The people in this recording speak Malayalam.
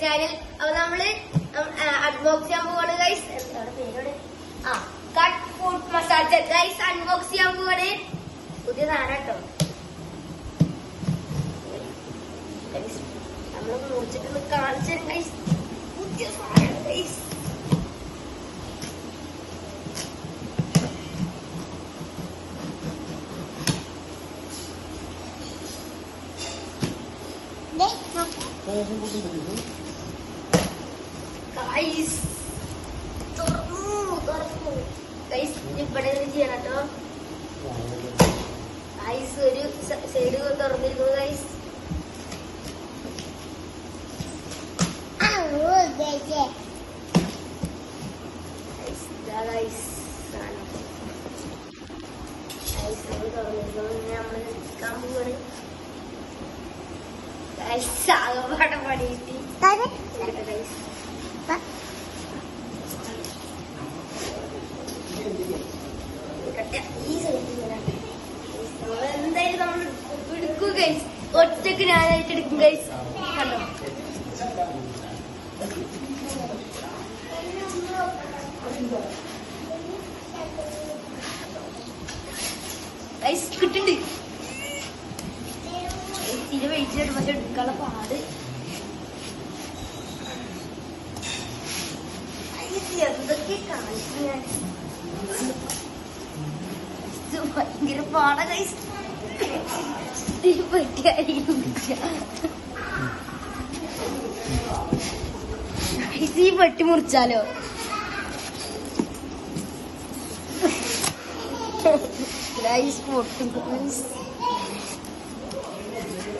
ചാനൽ. അപ്പൊ നമ്മള് അൺബോക്സ് ചെയ്യാൻ പോവാണ് ഗൈസ്. എന്താണ് പേരോട്? Cut food massage guys. Unbox ചെയ്യാൻ പോവാണ്. പുതിയ സാധനം കേട്ടോ. നമ്മള് മുറിച്ചിട്ട് കാണിച്ചു ഗൈസ്. പുതിയ സാധനം ഗൈസ്. ഇവിടെ ചെയ്യണം കേട്ടോ ഗൈസ്. ഒരു സൈഡ് തുറന്നിരിക്കുന്നു ഗൈസ്. ആകപ്പാടെ പണിയിട്ട് എന്തായാലും നമ്മൾ എടുക്കും ഗൈസ്. ഒറ്റക്ക് ഞാനായിട്ട് എടുക്കും ഗൈസ്. കണ്ടോ ഗൈസ് കിട്ടുന്നുണ്ട്. ഇതിന് വെയിറ്റ് പക്ഷെ എടുക്കാനുള്ള പാട്. എന്തൊക്കെ കാണിച്ചു ഞാൻ. ഭയങ്കര പാടാ ഗൈസ്. പറ്റിയായിരിക്കും ഈ പെട്ടി മുറിച്ചാലോ? ഗൈസ് പൊട്ടും.